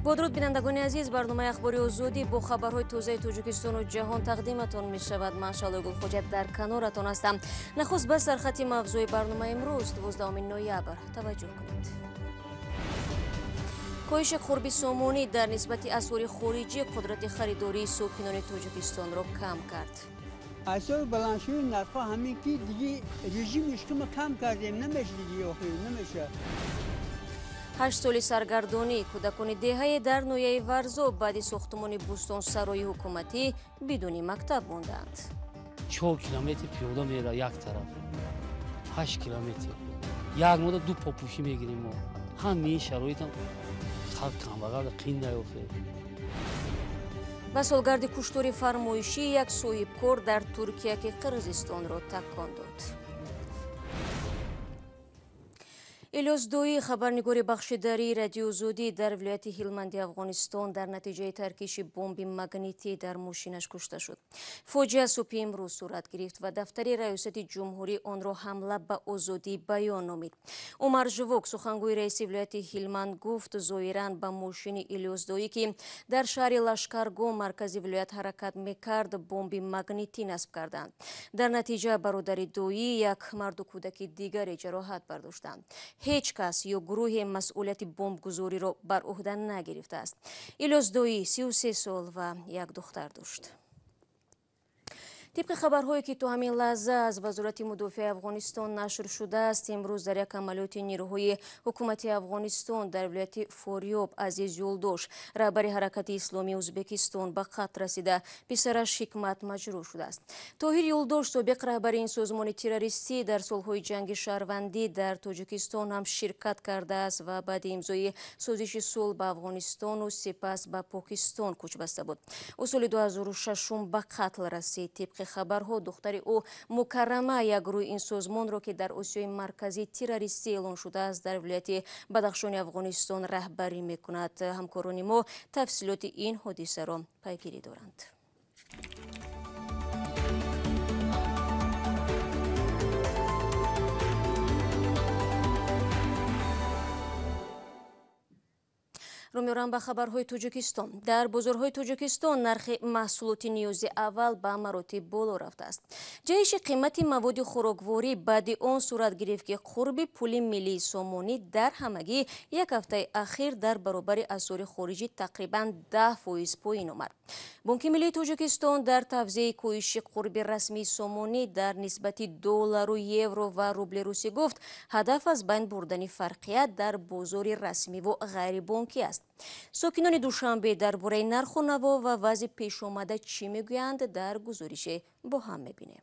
با درود بینندگان عزیز، برنامه اخباری آزادی با خبرهای تازه تاجیکستان و جهان تقدیمتان می شود. من شعله گل خوجت در کنارتان هستم. نخست به سرخط موضوع برنامه امروز 12 نوامبر توجه کنید. کاهش قرب سامانی در نسبت اسعار خارجی قدرت خریداری ساکنان تاجیکستان را کم کرد. اسعار بلندشوی نرخ همین که دیگه رژیمش که ما کم کردیم نمیشه دیگه نمیشه. 8 سال سرگردانی کودکان دهه در نویه ورزو بعد ساختمان بوستان سرای حکومتی بدون مکتب ماندند. 4 کیلومتر پیاده میره یک طرف، 8 کیلومتر یک مدت دو پاپوشی میگیریم ما. همین شرایط هم خلق کمبغل قین نیافته. و سالگرد کشتار فرمایشی یک صاحبکار در ترکیه که قرقیزستان را تکان داد. الیاس دویی خبرنگار بخشداری رادیو زودی در ولایت هلمند افغانستان در نتیجه ترکیش بمب مگنیتی در ماشینش کشته شد. فاجعه صبح امروز صورت گرفت و دفتر ریاست جمهوری آن را حمله به آزادی بیان نامید. عمر ژوک سخنگوی رئیس ولایت هلمند گفت ظاهراً به ماشین الیاس دویی که در شهر لشکرگاه مرکز ولایت حرکت میکرد بمب مگنیتی نصب کردند. در نتیجه برادر دویی یک مرد و کودک دیگر جراحت برداشتند. هیچ کس یا گروه مسئولیت بمبگذاری را بر عهده نگرفته است. الیاس دویی 33 سال و یک دختر داشت. طبق خبرهایی که تو همین لحظه از وزارت مدافع افغانستان نشر شده است، امروز در یک عملیات نیروهای حکومتی افغانستان در ولایت فاریاب عزیز یولدوش رهبر حرکت اسلامی ازبکستان به قتل رسیده، پسرش حکمت مجروح شده است. طاهر یولدوش سابق رهبر این سازمان تروریستی در سالهای جنگ شهروندی در تاجیکستان هم شرکت کرده است و بعد امضای سازش صلح به افغانستان و سپس به پاکستان کوچ بسته بود. او سال 2006 به قتل رسید. طبق خبرها دختر او مکرمه یک گروه این سازمان را که در آسیای مرکزی تروریستی اعلان شده است در ولایت بدخشان افغانستان رهبری میکند. همکاران ما تفصیلات این حادثه را پیگیری دارند. رو میرم به خبرهای تاجیکستان. در بازارهای تاجیکستان نرخ محصولات نیاز اول به مراتب بالا رفته است. جهش قیمت مواد خوراکواری بعد آن صورت گرفت که قرب پول ملی سامانی در همگی یک هفته اخیر در برابر اسعار خارجی تقریبا 10% پایین آمد. بانک ملی تاجیکستان در توزیع کاهش قرب رسمی سامانی در نسبت دلار و یورو و روبل روسی گفت هدف از بین بردن فرقیت در بازار رسمی و غیر بانکی است. ساکنان دوشنبه درباره نرخ و نوا و وضع پیش آمده چی میگویند در گزارش با هم میبینیم.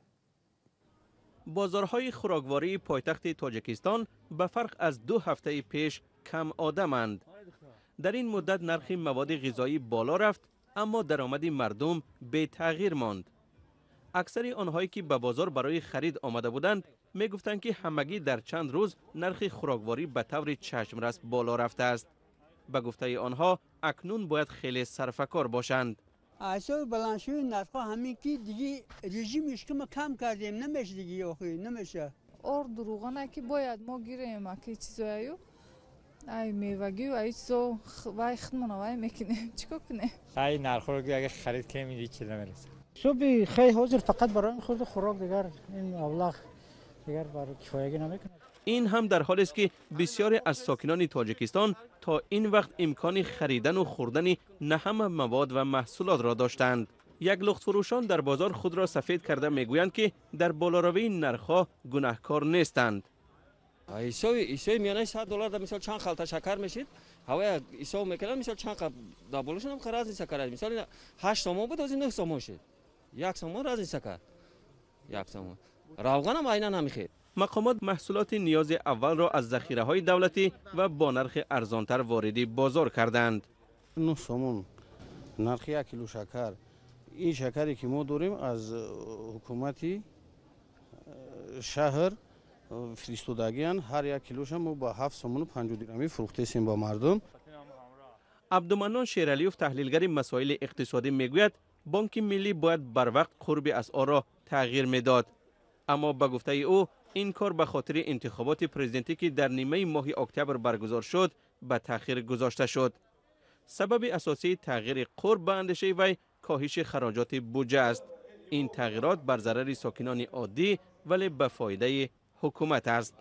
بازارهای خوراکواری پایتخت تاجیکستان به فرق از 2 هفته پیش کم آدمند. در این مدت نرخ مواد غذایی بالا رفت اما درآمد مردم به تغییر ماند. اکثر آنهایی که به بازار برای خرید آمده بودند میگفتند که همگی در چند روز نرخ خوراکواری به طور چشمرس بالا رفته است. به گفته آنها اکنون باید خیلی صرفه‌کار باشند. اسعار بلندشوی نرخ همین که دیگه رژیمش که ما کم کردیم نمیشه دیگه نمیشه. اور دروغانه که باید ما گیریم که چیزایو ای میوگی و ای چیزا وای خدمون وای میکنیم چیکار کنیم. ای نرخ رو اگه خرید کنیم این چیز نمیرسه. صبح خیلی حاضر فقط برای خود خوراک دیگر این اولاغ دیگر برای کفایگی نمیکنه. این هم در حالی است که بسیاری از ساکنان تاجیکستان تا این وقت امکان خریدن و خوردن نه همه مواد و محصولات را داشتند. یک لخت فروشان در بازار خود را سفید کرده میگویند که در بالاروی نرخ‌ها گناهکار نیستند. ایسای میانه $100 در مثال چند خلطه شکر میشید. هوای ایسا میکنن مثال چند قب دابولشون هم خراج این شکر است. مثال 8 سوم بود از 9 سوم شد. 1 سوم راز این شکر. 1 سوم. روغن هم عینا نمیخید. مقامات محصولات نیاز اول را از ذخیره‌های دولتی و با نرخ ارزانتر وارد بازار کردند. 9 سوم نرخ 1 کیلو شکر. این شکری که ما داریم از حکومتی شهر فرستادگیان هر 1 کیلوش ما با 7 سوم و 50 درهمی فروخته ایم با مردم. عبدالمنان شیرعلیوف تحلیلگر مسائل اقتصادی میگوید بانک ملی باید بر وقت قرب اسعار را تغییر میداد. اما به گفته او این کار به خاطر انتخابات پرزیدنتی که در نیمه ماه اکتبر برگزار شد به تأخیر گذاشته شد. سبب اساسی تغییر قرب به اندیشه وی کاهش خراجات بودجه است. این تغییرات بر ضرر ساکنان عادی ولی به فایده حکومت است.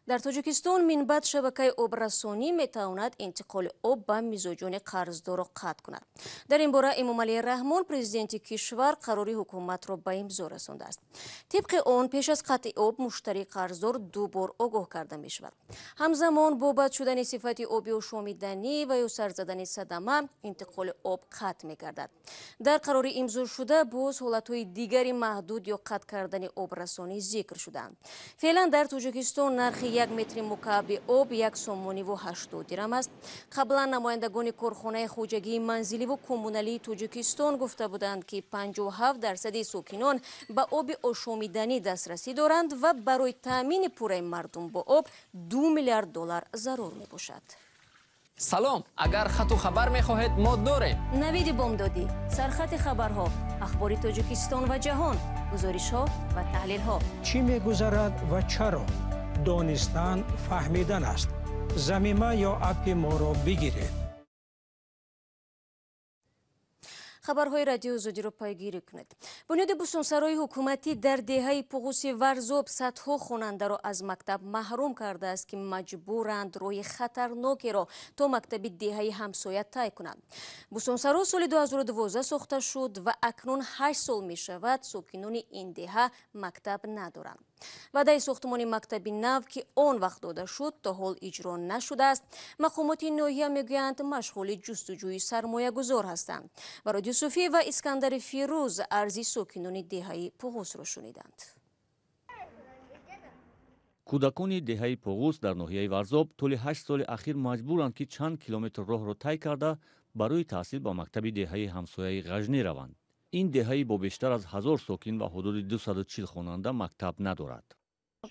در تاجیکستان منبع شبکه آبرسانی میتواند انتقال آب به مزاجان قرضدار را قطع کند. در این باره امامعلی رحمان پرزیدنت کشور قراری حکومت را به امضا رسانده است. طبق آن پیش از قطع آب مشتری قرضدار 2 بار آگاه کرده می شود. همزمان با بد شدن صفت آبی آشامیدنی و یا سر زدن صدمه انتقال آب قطع می گردد. در قراری امضا شده باز حالتهای دیگری محدود یا قطع کردن آبرسانی ذکر شدند. فعلا در تاجیکستان نرخ 1 متر مکعب آب 1 سوم و 80 درم است. قبلا نمایندگان کارخانه خوجگی منزلی و کمونالی تاجیکستان گفته بودند که 57% ساکنان به آب آشامیدنی دسترسی دارند و برای تامین پوره مردم با آب 2 میلیارد دلار ضرور می باشد. سلام، اگر خط و خبر می خواهید ما داریم. نوید بامدادی، سرخط خبرها، اخبار تاجیکستان و جهان، گزارش ها و تحلیل ها. چی می گذرد و چرا؟ دانستن فهمیدن است. زمینه یا اپ ما را بگیرید. خبرهای رادیو زودی را پیگیری کنید. بنیاد بستانسرای حکومتی در دهه پغوس ورزاب صدها خواننده را از مکتب محروم کرده است که مجبورند روی خطرناکی را تا مکتب دهه همسایه طی کنند. بستانسرا سال 2012 ساخته شد و اکنون 8 سال می شود ساکنان این دهه مکتب ندارند. وعده ساختمان مکتب نو که آن وقت داده شد تا حال اجرا نشده است. مقامات ناحیه میگویند مشغول جستجوی سرمایه گذار هستند. و رادیو صوفی و اسکندر فیروز ارزی ساکنان دهه پغوس را شنیدند. کودکان دهه پغوس در ناحیه ورزاب طول 8 سال اخیر مجبورند که چند کیلومتر راه را طی کرده برای تحصیل با مکتب دهه همسایه غزنی روند. این دهه با بیشتر از 1000 ساکن و حدود 240 خواننده مکتب ندارد.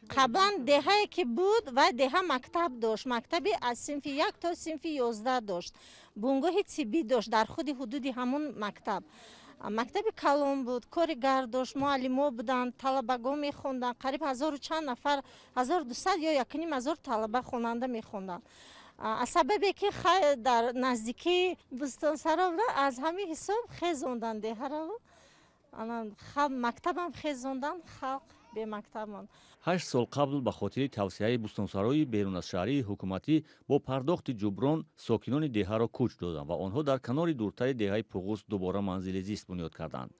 قبلا دهه که بود و دهه مکتب داشت. مکتبی از صنف 1 تا صنف 11 داشت. بنگاه طبی داشت در خود حدود همون مکتب. مکتب کلام بود، کار گرداشت، معلما بودند، طلبگان میخوندند. قریب 1000 چند نفر، 1200 یا 1500 طلبه خواننده میخوندند. از سببی که در نزدیکی بستانسرا از همین حساب خیزوندن دهه را. مکتب هم خیزوندن، خلق به مکتب هم. 8 سال قبل به خاطر توسعه بستانسرای بیرون از شهری حکومتی با پرداخت جبران ساکنان دهه را کوچ دادند و آنها در کنار دورتر دهه پغوس دوباره منزل زیست بنیاد کردند.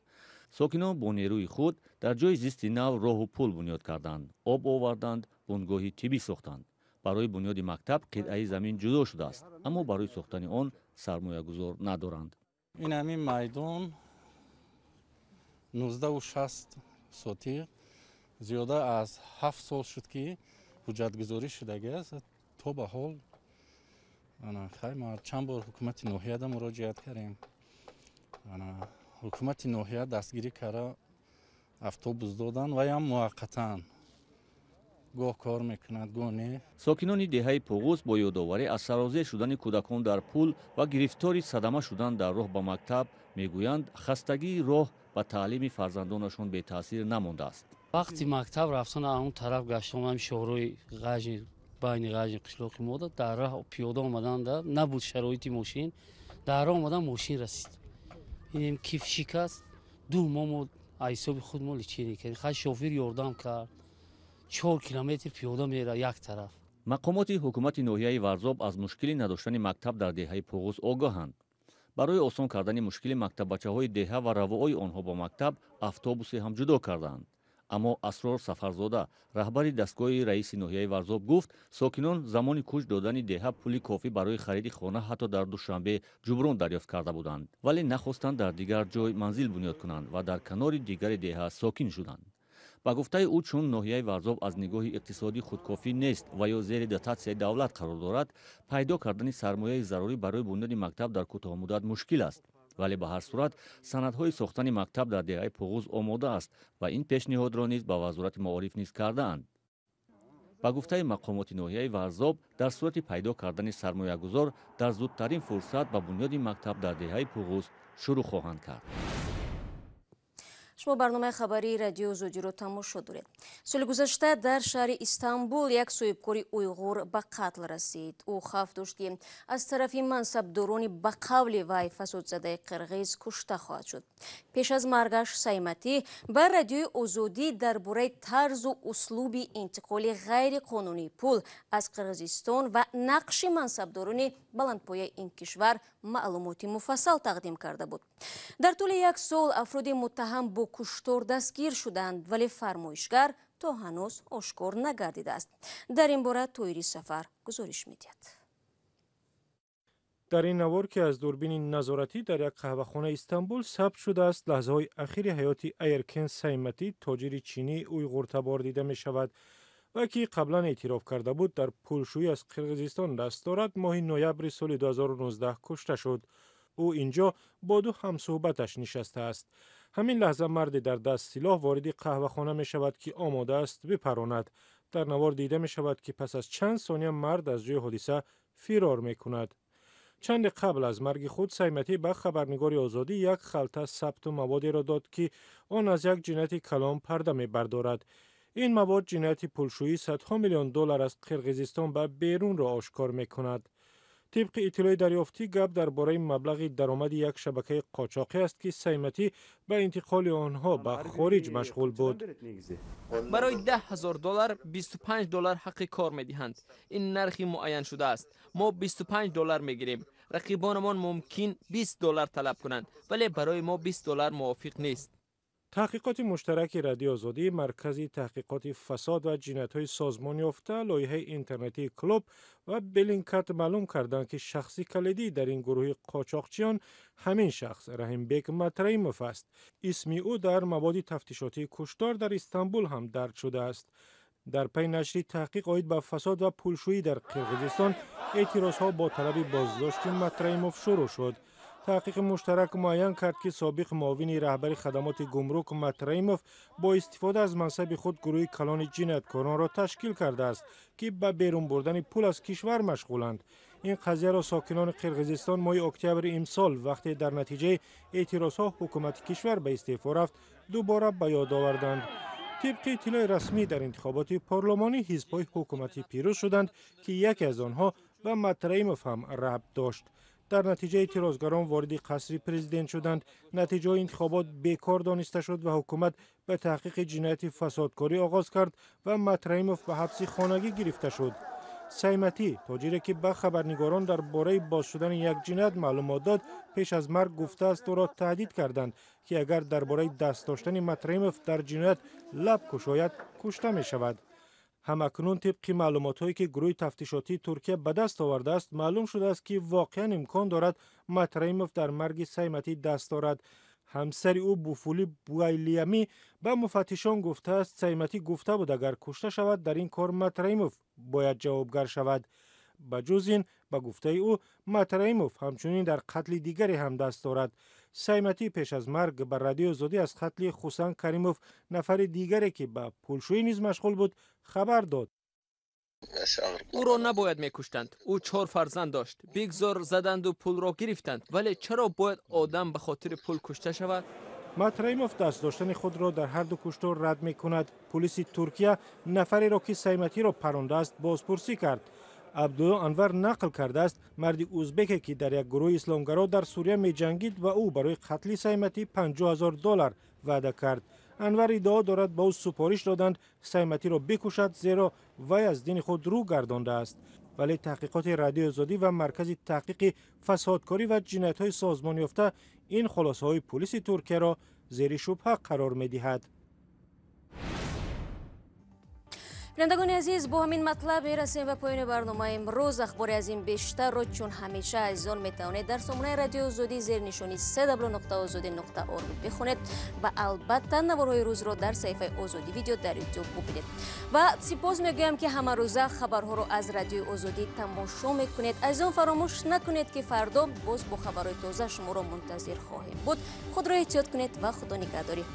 ساکنان با نیروی خود در جای زیست نو راه و پل بنیاد کردند، آب آوردند، بنگاه طبی ساختند. برای بنیاد مکتب قطعه زمین جدا شده است، اما برای ساختن آن سرمایه گذار ندارند. این همین میدان 1960 سوتی زیاده از 7 سال شد که حجت گذاری شده است. تا به حال خیلی چند بار حکومت ناحیه را مراجعت کردیم. حکومت ناحیه دستگیری کرده، اتوبوس دادن و یا موقتا گاه کار میکند گاه نه. ساکنان دهه پغوس با یادآوری از سرازیر شدن کودکان در پل و گرفتاری صدمه شدن در راه به مکتب میگویند خستگی راه و تعلیم فرزندانشان به تاثیر نمانده است. وقتی مکتب رفتن اون طرف گشتم هم شهرهای غجن بین غجن قشلاق ما در راه پیاده آمدن در نبود شرایط ماشین در راه آمدن ماشین رسید. اینم کیف شکست 2 ماه حساب خود مال چی نکرد. خود شوفر یاردم کرد 4 کیلومتر پیاده میره یک طرف. مقامات حکومت ناحیه ورزاب از مشکل نداشتن مکتب در دهه پغوس آگاهند. برای آسان کردن مشکل مکتب بچه‌های دهه و رواهای آنها با مکتب اتوبوس هم جدا کردند. اما اسرار سفرزاده رهبر دستگاه رئیس ناحیه ورزاب گفت ساکنان زمان کوچ دادن دهه پولی کافی برای خرید خانه حتی در دوشنبه جبران دریافت کرده بودند، ولی نخواستند در دیگر جای منزل بنیاد کنند و در کنار دیگر دهه ساکن شدند. با گفته او چون ناحیه ورزاب از نگاه اقتصادی خودکافی نیست و یا زیر دتاتسیای دولت قرار دارد، پیدا کردن سرمایه ضروری برای بنیاد مکتب در کوتاه مدت مشکل است. ولی به هر صورت سندهای ساختن مکتب در دهه پغوس آماده است و این پیشنهاد را نیز به وزارت معارف نیز کرده‌اند. با گفته مقامات ناحیه ورزاب در صورت پیدا کردن سرمایه گذار در زودترین فرصت به بنیاد مکتب در دهه پغوس شروع خواهند کرد. شما برنامه خبری رادیو زودی رو تماشا دارید. سال گذشته در شهر استانبول یک صاحبکاری اویغور به قتل رسید. او خوف داشت که از طرف منصبدارانی به قول وی فسادزده قرغیز کشته خواهد شد. پیش از مرگش سیمتی بر رادیو آزادی درباره طرز و اسلوب انتقال غیر قانونی پول از قرغیزستان و نقش منصبداران بلندپایه این کشور معلوماتی مفصل تقدیم کرده بود. در طول یک سال افراد متهم با کشتار دستگیر شدند ولی فرمایشگر تا هنوز آشکار نگردیده است. در این باره طاهری سفر گزارش می‌دهد. در این نوار که از دوربین نظارتی در یک قهوه‌خانه استانبول ثبت شده است، لحظه‌های اخیر حیات ایرکن سیمتی تاجر چینی اویغور تبار دیده می شود و که قبلا اعتراف کرده بود در پولشویی از قرغیزستان دست دارد. ماه نوامبر سال 2019 کشته شد. او اینجا با دو همصحبتش نشسته است. همین لحظه مرد در دست سلاح وارد قهوه‌خانه می شود که آماده است بپراند. در نوار دیده می شود که پس از چند ثانیه مرد از جای حادثه فرار می کند. چند قبل از مرگ خود سیمتی به خبرنگار آزادی یک خلطه ثبت موادی را داد که آن از یک جنایت کلان پرده می بردارد. این مواد جنایت پولشویی صدها میلیون دلار از قرغیزستان به بیرون را آشکار می کند. طبق اطلاع دریافتی گپ درباره مبلغ درآمد یک شبکه قاچاقی است که سیمتی به انتقال آنها به خارج مشغول بود. برای $10,000 $25 حق کار می‌دهند. این نرخی معین شده است. ما $25 می‌گیریم. رقیبانمان ممکن $20 طلب کنند ولی برای ما $20 موافق نیست. تحقیقات مشترک رادیو آزادی، مرکز تحقیقات فساد و جنایت‌های سازمان یافته، لایحه اینترنتی کلوب و بلینکت معلوم کردند که شخصی کلیدی در این گروه قاچاقچیان همین شخص رحیم بیگ متریموف است. اسم او در مواد تفتیشاتی کشتار در استانبول هم درج شده است. در پی نشر تحقیق عاید به فساد و پولشویی در قرغیزستان، اعتراضها با طلب بازداشت متریموف شروع شد. تحقیق مشترک معین کرد که سابق معاون رهبر خدمات گمرک متریموف با استفاده از منصب خود گروه کلان جنایتکاران را تشکیل کرده است که به بیرون بردن پول از کشور مشغولند. این قضیه را ساکنان قرغیزستان ماه اکتبر امسال وقتی در نتیجه اعتراضها حکومت کشور به استعفا رفت دوباره به یاد آوردند. طبق اطلاع رسمی در انتخابات پارلمانی حزب‌های حکومتی پیروز شدند که یکی از آنها به متریموف هم ربط داشت. در نتیجه اعتراضگران وارد قصر پرزیدنت شدند. نتیجه انتخابات بیکار دانسته شد و حکومت به تحقیق جنایت فسادکاری آغاز کرد و متریموف به حبس خانگی گرفته شد. سیمتی تاجری که به خبرنگاران درباره باز شدن یک جنایت معلومات داد، پیش از مرگ گفته است او را تهدید کردند که اگر درباره دست داشتن متریموف در جنایت لب گشاید کشته می شود. همکنون طبق معلوماتی که گروه تفتیشاتی ترکیه به دست آورده است معلوم شده است که واقعا امکان دارد متریموف در مرگ سیمتی دست دارد. همسر او بوفولی بوایلیمی به مفتشان گفته است سیمتی گفته بود اگر کشته شود در این کار متریموف باید جوابگر شود. بجز این به گفته او متریموف همچنین در قتل دیگری هم دست دارد. سیمتی پیش از مرگ بر رادیو آزادی از قتل حسین کریموف نفر دیگری که به پولشویی نیز مشغول بود خبر داد. او را نباید میکشتند. او 4 فرزند داشت. بگذار زدند و پول را گرفتند. ولی چرا باید آدم به خاطر پول کشته شود؟ متریموف دست داشتن خود را در هر دو کشتار رد می کند. پلیس ترکیه نفری را که سیمتی را پرانده است بازپرسی کرد. عبدالله انور نقل کرده است مرد ازبکی که در یک گروه اسلامگرا در سوریه می جنگید و او برای قتل سیمتی $50,000 وعده کرد. انور ادعا دارد به او سپارش دادند سیمتی را بکشد زیرا وی از دین خود رو گردانده است. ولی تحقیقات رادیو آزادی و مرکز تحقیق فسادکاری و جنایت‌های سازمان یافته این خلاصه‌های پلیس ترکیه را زیر شبهه قرار می‌دهد. بینندگان عزیز، با همین مطلب میرسیم به پایان برنامه امروز. اخباری از این بیشتر رو چون همیشه عزیزان میتوانید در سامانه رادیو آزادی زیر نشانی www.azadi.org بخونید و البته نوارهای روز رو در صفحه آزادی ویدیو در یوتیوب ببینید. و سپاس میگویم که همه روزه خبرها رو از رادیو آزادی تماشا میکنید. عزیزان فراموش نکنید که فردا باز با خبرهای تازه شما رو منتظر خواهیم بود. خود را احتیاط کنید و خدا نگهداری.